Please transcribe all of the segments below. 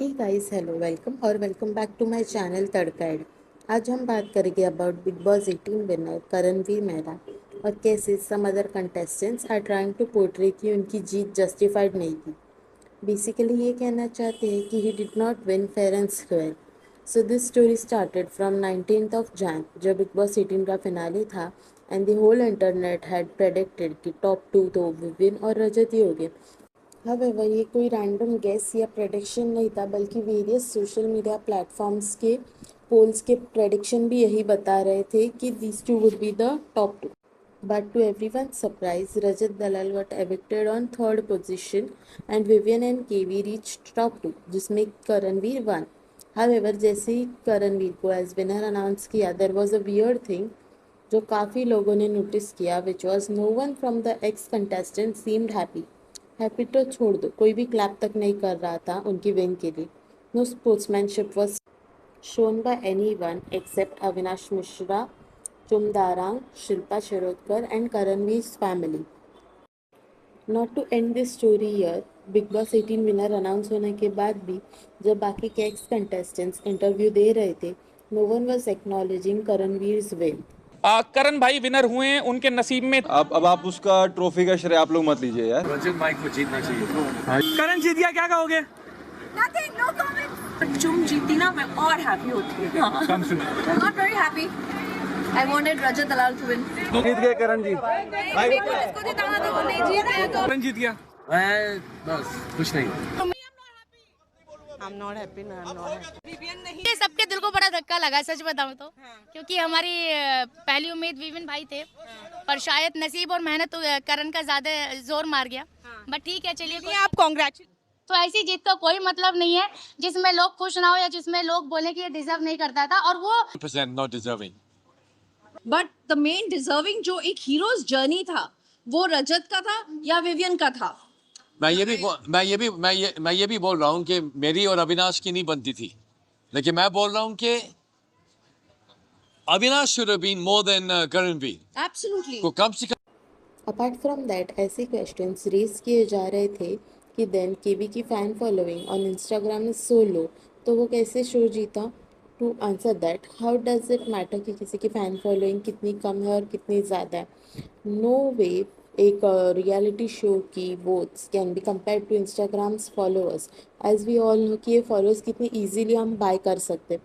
हे guys, hello, welcome और welcome back to my channel Tadka एड। आज हम बात करेंगे about Bigg boss 18 winner Karanveer Mehra और कैसे some other contestants are trying to portray कि उनकी जीत जस्टिफाइड नहीं थी। बेसिकली ये कहना चाहते हैं कि he did not win fair and square. So this story started from 19th of Jan, जब बिग बॉस 18 का फिनाले था and the whole internet had predicted कि टॉप टू तो विविन और रजत ही हो गए। However, ये कोई रैंडम गेस या प्रेडिक्शन नहीं था, बल्कि वेरियस सोशल मीडिया प्लेटफॉर्म्स के पोल्स के प्रेडिक्शन भी यही बता रहे थे कि these two would be the top two. But to everyone's surprise, Rajat Dalal got evicted on third position and Vivian and KV reached top two, जिसमें Karanvir won. However, जैसे ही करणवीर को एज विनर अनाउंस किया, there was a weird thing जो काफ़ी लोगों ने notice किया, which was no one from the ex contestant seemed happy. Happy तो छोड़ दो, कोई भी क्लैप तक नहीं कर रहा था उनकी विन के लिए। No sportsmanship was shown by anyone except Avinash Mishra, Chumdarang, Shilpa Shirodkar and Karanveer's family. Not to end this story here, big boss 18 winner announce होने के बाद भी जब बाकी के एक्स कंटेस्टेंट्स इंटरव्यू दे रहे थे, no one was acknowledging Karanveer's win. Karan भाई विनर हुए हैं, उनके नसीब में। अब आप उसका ट्रॉफी का श्रेय आप लोग मत लीजिए यार। रजत भाई को जीतना चाहिए। करण जीत गया, क्या कहोगे? Nothing, no comment. तुम जीती ना, मैं और हैप्पी होती हूँ। I'm not very happy. I wanted Rajat Dalal to win. जीत गए करण जी। नहीं, इसको जिताना था, वो नहीं जीत गया तो। करण जीत गया। मैं बस कुछ नहीं। I'm not happy, no, I'm not happy. ये सबके दिल को बड़ा धक्का लगा, सच बताऊं तो। क्योंकि हमारी पहली उम्मीद विविन भाई थे, पर शायद नसीब और मेहनत करण का ज्यादा जोर मार गया। बट ठीक है, चलिए। आप कांग्रेचुलेट। तो ऐसी जीत का कोई मतलब नहीं है जिसमें लोग खुश ना हो या जिसमें लोग बोले कि ये डिजर्व नहीं करता था, और वो not deserving. But the main deserving जो एक हीरोज जर्नी था, वो रजत का था या विवियन का था? मैं ये भी बोल रहा हूँ कि मेरी और अविनाश की नहीं बनती थी, लेकिन मैं बोल रहा हूँ कि Avinash should have been more than Karanveer. Absolutely. को कम से कम। अपार्ट फ्रॉम दैट, ऐसे क्वेश्चंस रेज किए जा रहे थे कि देन केवी की fan following on Instagram is so low, तो वो कैसे शो जीता। To answer that, how does it matter कि किसी की फ़ैन फॉलोइंग कितनी कम है और कितनी ज़्यादा है। नो वे एक रियलिटी शो की votes can be compare to Instagram's followers, as we all know कि ये फॉलोअर्स कितनी ईजीली हम बाय कर सकते।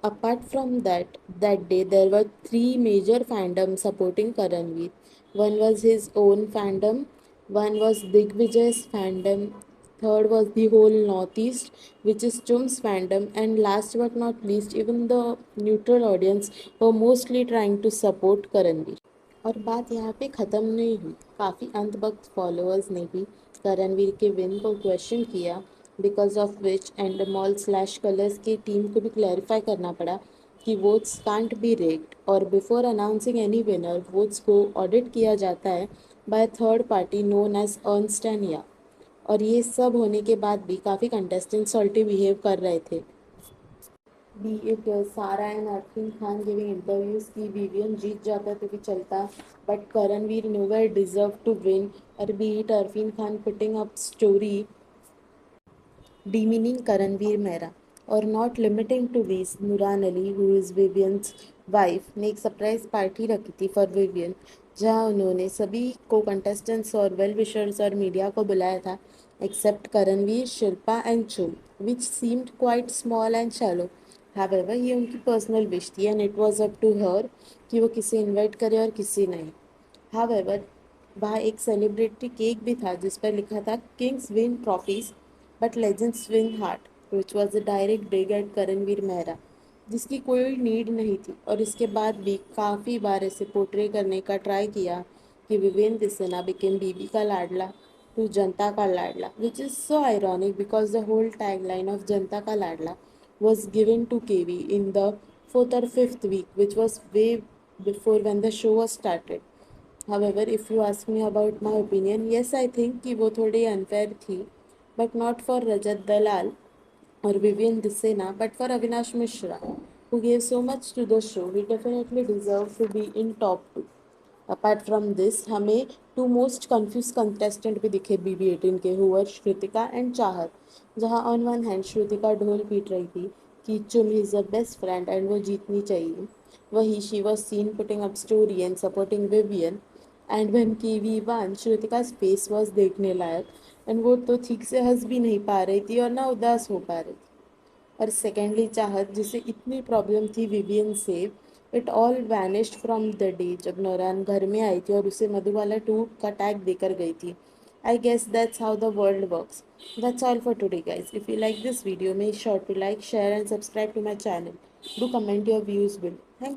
Apart from that, that day there were three major fandoms supporting Karanveer. One was his own fandom, one was Digvijay's fandom, third was the whole Northeast, which is Chum's fandom, and last but not least, even the neutral audience were mostly trying to support Karanveer. और बात यहाँ पे ख़त्म नहीं हुई, काफ़ी अंधभक्त followers ने भी करणवीर के विन को क्वेश्चन किया, because of which Endemol slash Colors की टीम को भी क्लैरिफाई करना पड़ा कि वोट्स कांट बी रेक्ड, और before announcing any winner votes को ऑडिट किया जाता है by third party known as Ernst and Young. और ये सब होने के बाद भी काफ़ी कंटेस्टेंट सॉल्टी बिहेव कर रहे थे। Be it Sara and Arfeen Khan giving interviews की विवियन जीत जाता तो भी चलता, but Karanveer nowhere deserve to win, और be it Arfeen Khan putting up story demeaning Karanveer Mehra, or not limiting to these, Nurhan Ali, who is Vivian's wife, ने एक सरप्राइज पार्टी रखी थी फॉर विवियन, जहां उन्होंने सभी को कंटेस्टेंट्स और वेल विशर्स और मीडिया को बुलाया था accept Karanvir, Shilpa and Chum, which seemed quite small and shallow. However ये उनकी पर्सनल विश थी and it was up to her कि वो किसे इन्वाइट करे और किसी नहीं। हावेवर वहाँ एक सेलिब्रिटी केक भी था जिस पर लिखा था kings win trophies but legends win heart, which was a direct dig at Karanveer Mehra, जिसकी कोई नीड नहीं थी। और इसके बाद भी काफ़ी बार ऐसे पोर्ट्रे करने का ट्राई किया कि विवेन दिसेना बिकेम बीबी का लाडला टू जनता का लाडला, which is so ironic because the whole tag line of जनता का लाडला was given to KV in the 4th or 5th week, which was way before when the show was started. However, if you ask me about my opinion, yes, I think कि वो थोड़ी unfair थी, but not for Rajat Dalal or Vivian Dissena, but for Avinash Mishra, who gave so much to the show. He definitely deserved to be in top 2. Apart from this हमें 2 most confuse contestant भी दिखे BB18 के, हुआ Shrutika and चाहत। जहां on one hand Shrutika ढोल पीट रही थी कि Chum is a best friend and वो जीतनी चाहिए, वही she was seen putting up story and supporting Vivian. And when KV won, Shrutika's face was देखने लायक एंड वो तो ठीक से हंस भी नहीं पा रही थी और ना उदास हो पा रही थी। और सेकेंडली चाहत, जिसे इतनी प्रॉब्लम थी विवियन से, it all vanished from the day जब नौरान घर में आई थी और उसे मधुबाला 2 का टैग देकर गई थी। I guess that's how the world works. That's all for today, guys. If you like this video, make sure to like, share and subscribe to my channel. Do comment your views below. Thank you.